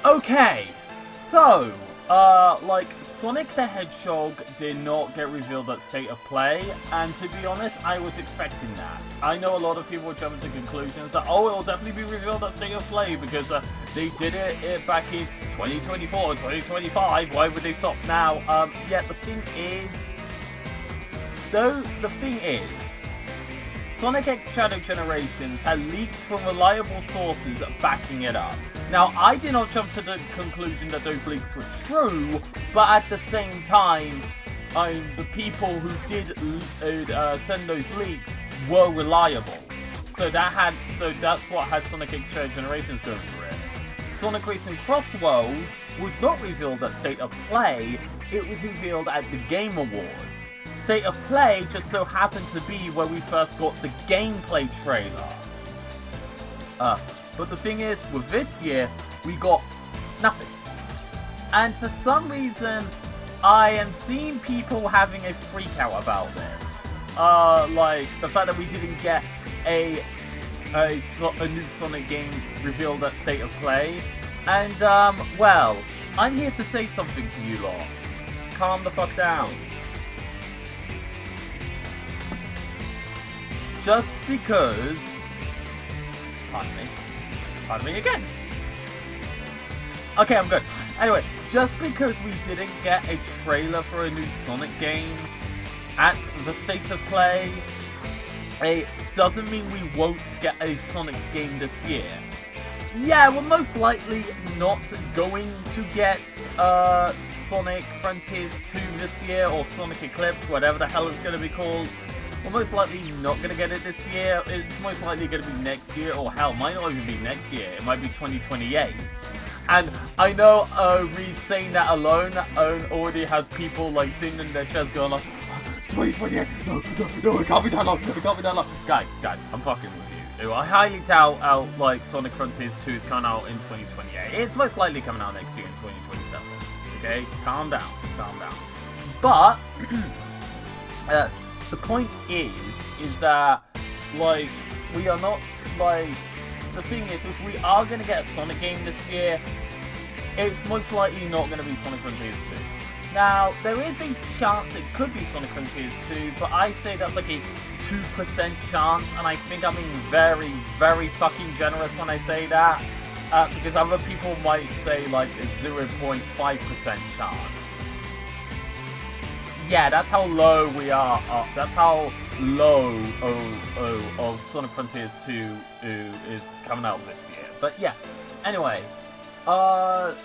Okay, so, like, Sonic the Hedgehog did not get revealed at State of Play, and to be honest, I was expecting that. I know a lot of people jump to conclusions that, oh, it'll definitely be revealed at State of Play, because they did it back in 2024, 2025, why would they stop now? Yeah, the thing is, Sonic X Shadow Generations had leaks from reliable sources backing it up. Now, I did not jump to the conclusion that those leaks were true, but at the same time, the people who did send those leaks were reliable. So that's what had Sonic X Shadow Generations going for it. Sonic Racing Cross Worlds was not revealed at State of Play, it was revealed at the Game Awards. State of Play just so happened to be where we first got the gameplay trailer. But the thing is, with this year, we got nothing. And for some reason, I am seeing people having a freak out about this. Like, the fact that we didn't get a new Sonic game revealed at State of Play. And, well, I'm here to say something to you lot. Calm the fuck down. Just because... Pardon me again. Okay, I'm good. Anyway, just because we didn't get a trailer for a new Sonic game at the State of Play, it doesn't mean we won't get a Sonic game this year. Yeah, we're most likely not going to get Sonic Frontiers 2 this year, or Sonic Eclipse, whatever the hell it's going to be called. We're most likely not going to get it this year. It's most likely going to be next year, or hell, might not even be next year. It might be 2028. And I know me saying that alone already has people like sitting in their chest going like, 2028, no, it can't be that long, it can't be that long. Guys, I'm fucking with you. I highly doubt like Sonic Frontiers 2 is coming out in 2028. It's most likely coming out next year in 2027. Okay, calm down. But the point is that, like, we are not, like, the thing is, if we are going to get a Sonic game this year, it's most likely not going to be Sonic Frontiers 2. Now, there is a chance it could be Sonic Frontiers 2, but I say that's like a 2% chance, and I think I'm being very, very fucking generous when I say that, because other people might say, like, a 0.5% chance. Yeah, that's how low we are. That's how low of Sonic Frontiers 2 is coming out this year. But yeah, anyway, so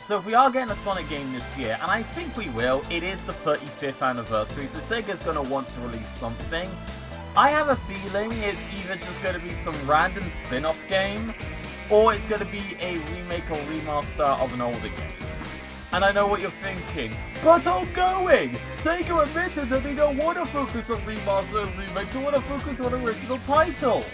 if we are getting a Sonic game this year, and I think we will, it is the 35th anniversary, so Sega's going to want to release something. I have a feeling it's either just going to be some random spin-off game, or it's going to be a remake or remaster of an older game. And I know what you're thinking, but ongoing! Sega admitted that they don't want to focus on remasters and remakes, they want to focus on original titles.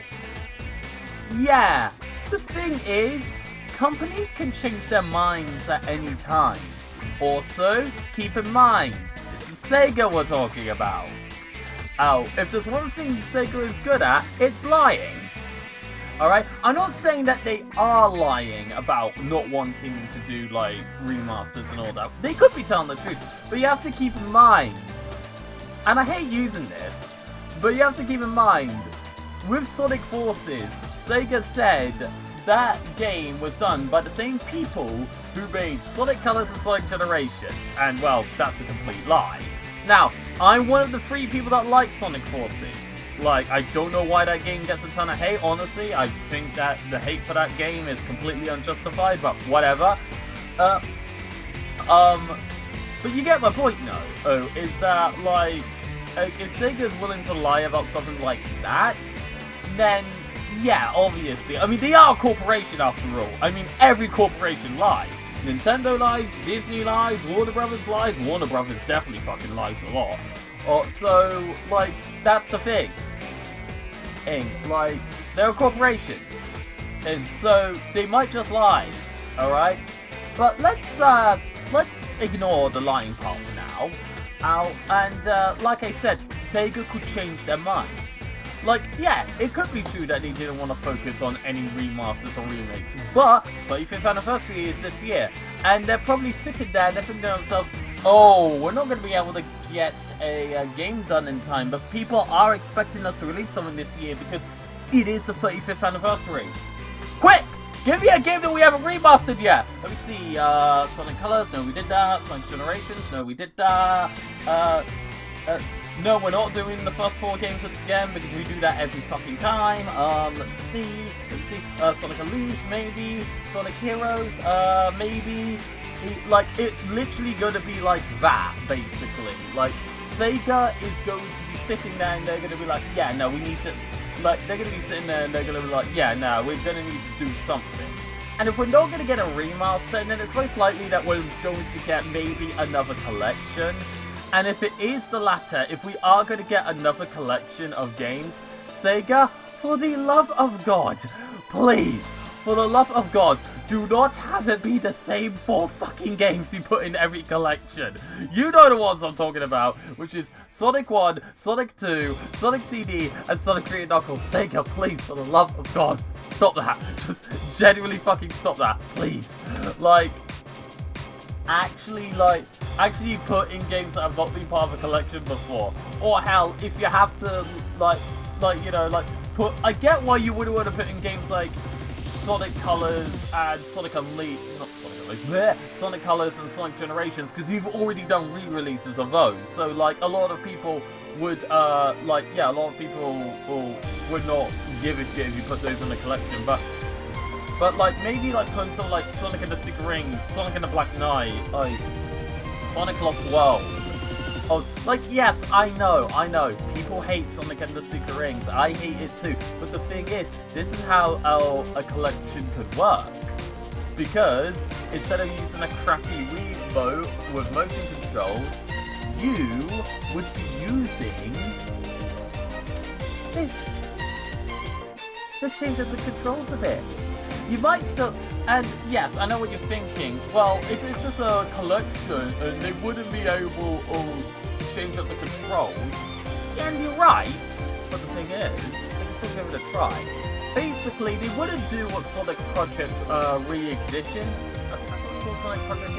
Yeah, the thing is, companies can change their minds at any time. Also, keep in mind, this is Sega we're talking about. Oh, if there's one thing Sega is good at, it's lying. Alright, I'm not saying that they are lying about not wanting to do, like, remasters and all that. They could be telling the truth, but you have to keep in mind, and I hate using this, but you have to keep in mind, with Sonic Forces, Sega said that game was done by the same people who made Sonic Colors and Sonic Generations, and, well, that's a complete lie. Now, I'm one of the 3 people that like Sonic Forces. Like, I don't know why that game gets a ton of hate, honestly. I think that the hate for that game is completely unjustified, but whatever. But you get my point, though, is that, like, if Sega's willing to lie about something like that, then, yeah, obviously. I mean, they are a corporation, after all. I mean, every corporation lies. Nintendo lies, Disney lies, Warner Brothers lies. Warner Brothers definitely fucking lies a lot. So, like, that's the thing. Like, they're a corporation, and so they might just lie, alright? But let's ignore the lying part for now. And like I said, Sega could change their minds. Like, yeah, it could be true that they didn't want to focus on any remasters or remakes, but 35th anniversary is this year, and they're probably sitting there and they're thinking to themselves, oh, we're not going to be able to get a game done in time, but people are expecting us to release something this year because it is the 35th anniversary. Quick! Give me a game that we haven't remastered yet! Let me see, Sonic Colors, no we did that. Sonic Generations, no we did that. No, we're not doing the first 4 games again because we do that every fucking time. Let's see. Sonic Unleashed, maybe. Sonic Heroes, maybe. Like, it's literally going to be like that, basically. Like, Sega is going to be sitting there and they're going to be like, yeah, no, we need to... Like, they're going to be sitting there and they're going to be like, yeah, no, we're going to need to do something. And if we're not going to get a remaster, then it's most likely that we're going to get maybe another collection. And if it is the latter, if we are going to get another collection of games, Sega, for the love of God, please, for the love of God, do not have it be the same 4 fucking games you put in every collection. You know the ones I'm talking about, which is Sonic 1, Sonic 2, Sonic CD, and Sonic 3 and Knuckles. Sega, please, for the love of God, stop that. Just genuinely fucking stop that, please. Like, actually put in games that have not been part of a collection before. Or hell, if you have to, put... I get why you wouldn't want to put in games like Sonic Colors and Sonic Unleashed, not Sonic Unleashed, Sonic Colors and Sonic Generations, because you've already done re-releases of those. So, like, a lot of people would, a lot of people would not give a shit if you put those in the collection, but like, maybe, like, putting something like Sonic and the Secret Rings, Sonic and the Black Knight, like, Sonic Lost World. Oh, like, yes, I know, people hate Sonic and the Secret Rings, I hate it too, but the thing is, this is how a collection could work, because instead of using a crappy remote with motion controls, you would be using this. Just change up the controls a bit. You might still, and yes, I know what you're thinking. Well, if it's just a collection and they wouldn't be able to change up the controls, and you're right, but the thing is, they can still give it a try. Basically, they wouldn't do what Sonic Project Reignition, Sonic Project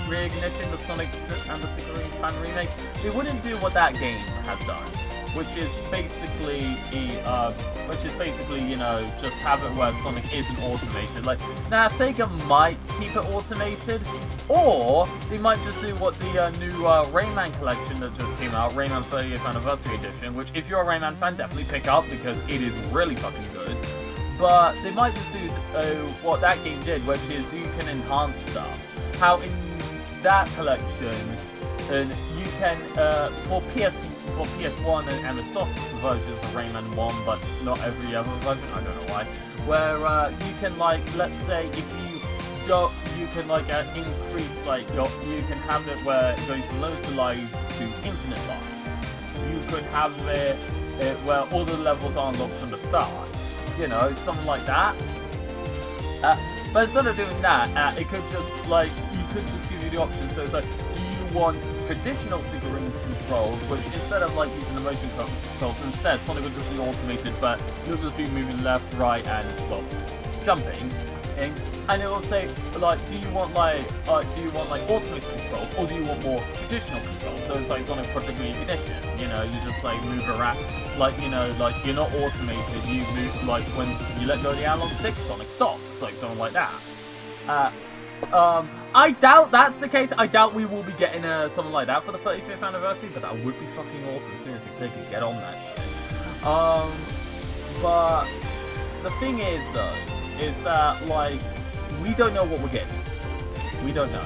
Reignition, the Sonic and the Secret Rings fan remake, they wouldn't do what that game has done. Which is basically, you know, just have it where Sonic isn't automated. Like, now Sega might keep it automated, or they might just do what the new Rayman collection that just came out, Rayman 30th Anniversary Edition, which if you're a Rayman fan, definitely pick up because it is really fucking good. But they might just do what that game did, which is you can enhance stuff. How in that collection, you can, for PS1 and the DOS versions of Rayman 1, but not every other version, I don't know why, where you can, like, let's say, if you don't, you can, like, increase, like, you can have it where it goes from limited lives to infinite lives. You could have it where all the levels are unlocked from the start, you know, something like that. But instead of doing that, it could just, like, you could just give you the option, so it's like, do you want traditional Secret Rings controls, which instead of like using the motion controls, instead Sonic will just be automated, but you'll just be moving left, right, and well, jumping. And it will say like, do you want like automated controls, or do you want more traditional controls? So it's like Sonic Project Reignition. You know, you just like move around, like, you know, like you're not automated. You move like when you let go of the analog stick, Sonic stops, like something like that. I doubt that's the case. I doubt we will be getting something like that for the 35th anniversary, but that would be fucking awesome. Seriously, so they could get on that shit. But the thing is, though, is that, like, we don't know what we're getting. We don't know.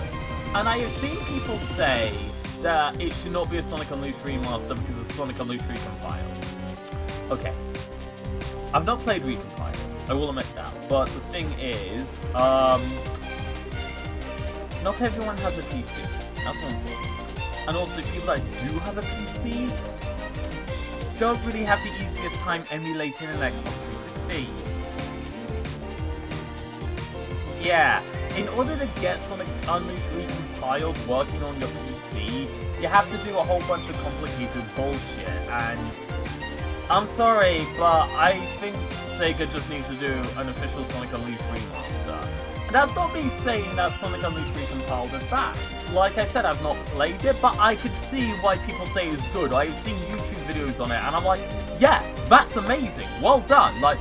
And I have seen people say that it should not be a Sonic Unleashed remaster because it's Sonic Unleashed recompiled. Okay. I've not played recompiled. I will admit that. But the thing is, not everyone has a PC. That's one thing. And also, people that do have a PC don't really have the easiest time emulating an Xbox 360. Yeah, in order to get Sonic Unleashed recompiled working on your PC, you have to do a whole bunch of complicated bullshit, and I'm sorry, but I think Sega just needs to do an official Sonic Unleashed remaster. And that's not me saying that Sonic Unleashed Recompiled is bad. Like I said, I've not played it, but I can see why people say it's good. I've seen YouTube videos on it, and I'm like, yeah, that's amazing. Well done. Like,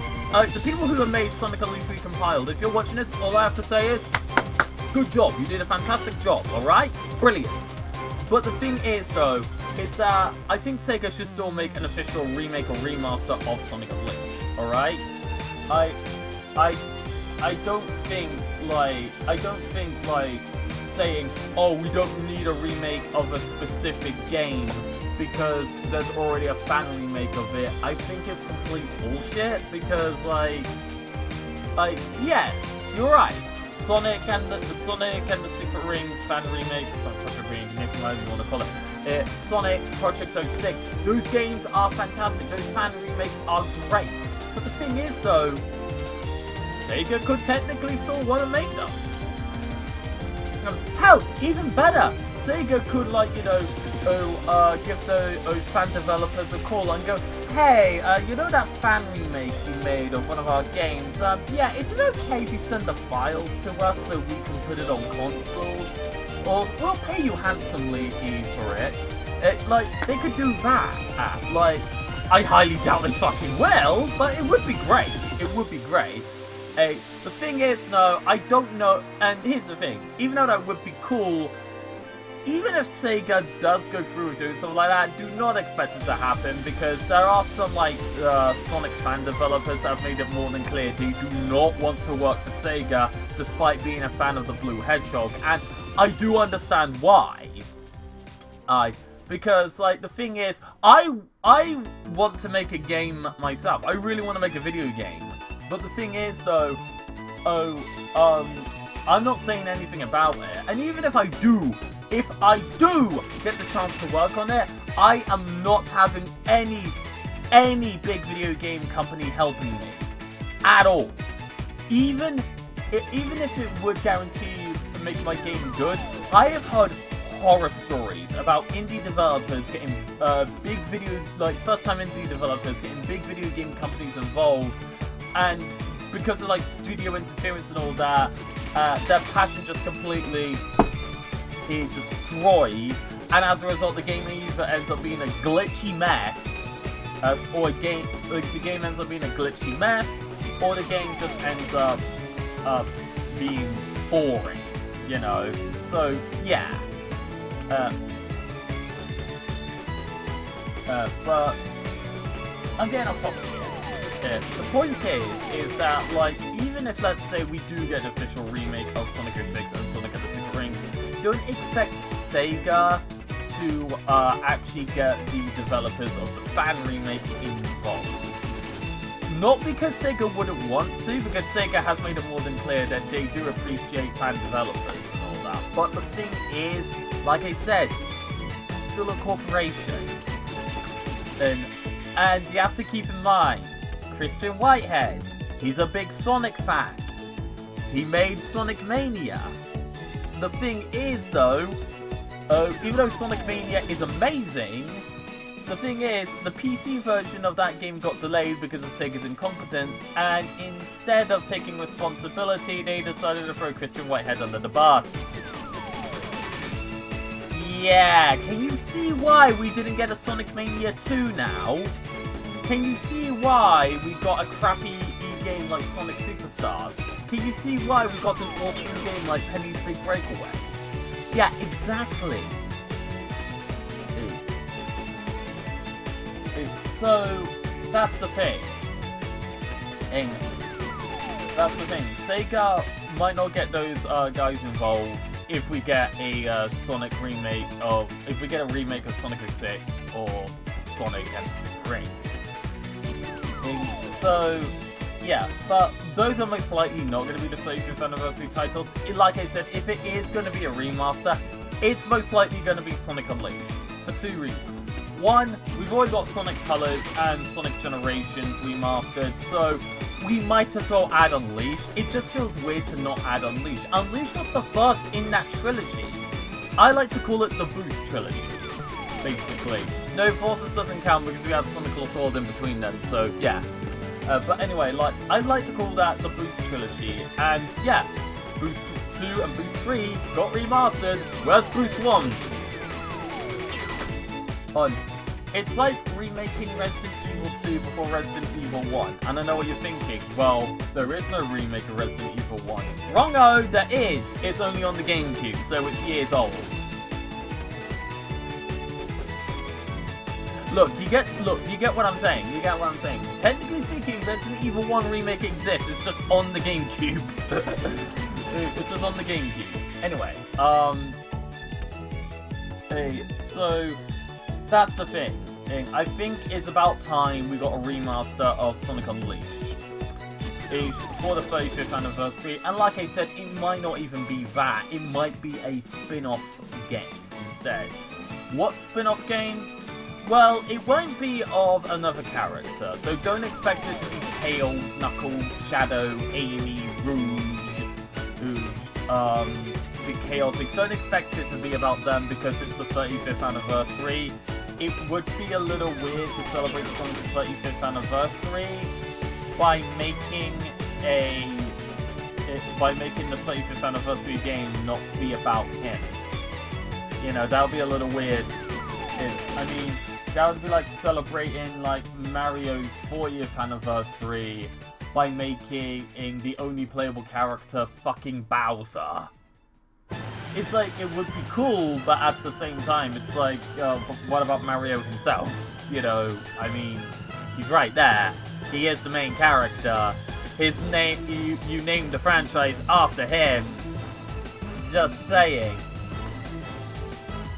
the people who have made Sonic Unleashed Recompiled, if you're watching this, all I have to say is, good job. You did a fantastic job, alright? Brilliant. But the thing is, though, is that I think Sega should still make an official remake or remaster of Sonic Unleashed, alright? I don't think, like, saying, oh, we don't need a remake of a specific game because there's already a fan remake of it, I think it's complete bullshit, because, like, yeah, you're right. Sonic and the Super Rings fan remake, Sonic Project Reincarnation, whatever you want to call it, Sonic Project 06, those games are fantastic, those fan remakes are great. But the thing is, though, Sega could technically still want to make them. Hell, even better, Sega could, like, you know, give those fan developers a call and go, hey, you know that fan remake you made of one of our games? Yeah, is it okay if you send the files to us so we can put it on consoles? Or we'll pay you handsomely for it. Like, they could do that. Like, I highly doubt they fucking will, but it would be great. It would be great. The thing is, no, I don't know, and here's the thing, even though that would be cool, even if Sega does go through with doing something like that, do not expect it to happen, because there are some, like, Sonic fan developers that have made it more than clear they do not want to work for Sega, despite being a fan of the Blue Hedgehog, and I do understand why. Because, like, the thing is, I want to make a game myself. I really want to make a video game. But the thing is, though, I'm not saying anything about it. And even if I do get the chance to work on it, I am not having any big video game company helping me at all. Even if it would guarantee to make my game good, I have heard horror stories about indie developers getting first-time indie developers getting big video game companies involved, and because of, like, studio interference and all that, their passion just completely destroyed, and as a result, the game either ends up being a glitchy mess, or the game ends up being a glitchy mess, or the game just ends up being boring, you know. So yeah. But I'm getting off topic here. The point is that, like, even if, let's say, we do get an official remake of Sonic 06 and Sonic and the Super Rings, don't expect Sega to actually get the developers of the fan remakes involved. Not because Sega wouldn't want to, because Sega has made it more than clear that they do appreciate fan developers and all that. But the thing is, like I said, it's still a corporation. And you have to keep in mind, Christian Whitehead, he's a big Sonic fan. He made Sonic Mania. The thing is, though, even though Sonic Mania is amazing, the thing is, the PC version of that game got delayed because of Sega's incompetence, and instead of taking responsibility, they decided to throw Christian Whitehead under the bus. Yeah, can you see why we didn't get a Sonic Mania 2 now? Can you see why we got a crappy game like Sonic Superstars? Can you see why we got an awesome game like Penny's Big Breakaway? Yeah, exactly. So, that's the thing. Sega might not get those guys involved if we get a remake of Sonic 06 or Sonic and the Super Rings. So, yeah, but those are most likely not going to be the 35th anniversary titles. Like I said, if it is going to be a remaster, it's most likely going to be Sonic Unleashed, for two reasons. One, we've already got Sonic Colors and Sonic Generations remastered, so we might as well add Unleashed. It just feels weird to not add Unleashed. Unleashed was the first in that trilogy. I like to call it the Boost trilogy. basically. No, Forces doesn't count because we had Sonic Lost World in between then, so yeah. But anyway, like, I'd like to call that the Boost Trilogy, and yeah, Boost 2 and Boost 3 got remastered. Where's Boost 1? It's like remaking Resident Evil 2 before Resident Evil 1. And I know what you're thinking. Well, there is no remake of Resident Evil 1. Wrong-o, there is. It's only on the GameCube, so it's years old. Look, you get what I'm saying. You get what I'm saying. Technically speaking, Resident Evil 1 remake exists. It's just on the GameCube. It's just on the GameCube. Anyway, so that's the thing. I think it's about time we got a remaster of Sonic Unleashed for the 35th anniversary. And like I said, it might not even be that. It might be a spin-off game instead. What spin-off game? Well, it won't be of another character, so don't expect it to be Tails, Knuckles, Shadow, Amy, Rouge, the Chaotix. Don't expect it to be about them because it's the 35th anniversary. It would be a little weird to celebrate Sonic's 35th anniversary by making the 35th anniversary game not be about him. You know, that would be a little weird. I mean, that would be like celebrating like Mario's 40th anniversary by making the only playable character fucking Bowser. It's like, it would be cool, but at the same time, it's like, but what about Mario himself? You know, I mean, he's right there. He is the main character. His name, you named the franchise after him. Just saying.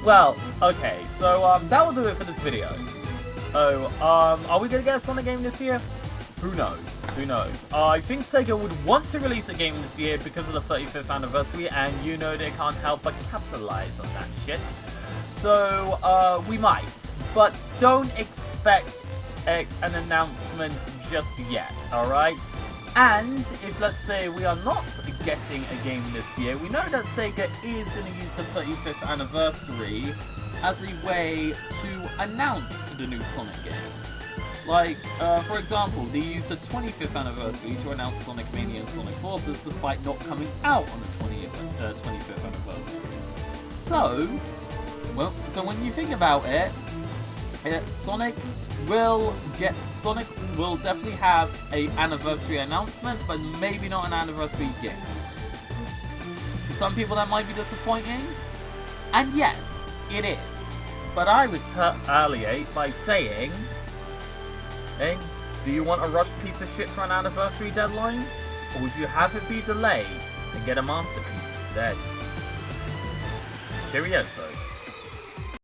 Well, okay, so that will do it for this video. Are we gonna get a Sonic game this year? Who knows? Who knows? I think Sega would want to release a game this year because of the 35th anniversary, and you know they can't help but capitalize on that shit. So, we might. But don't expect an announcement just yet, alright? And if, let's say, we are not getting a game this year, we know that Sega is going to use the 35th anniversary as a way to announce the new Sonic game. Like, for example, they used the 25th anniversary to announce Sonic Mania and Sonic Forces despite not coming out on the 25th anniversary. So when you think about it, Sonic will definitely have an anniversary announcement, but maybe not an anniversary game. To some people that might be disappointing, and yes, it is. But I would retaliate by saying, hey, do you want a rushed piece of shit for an anniversary deadline? Or would you have it be delayed and get a masterpiece instead? Cheerio, folks.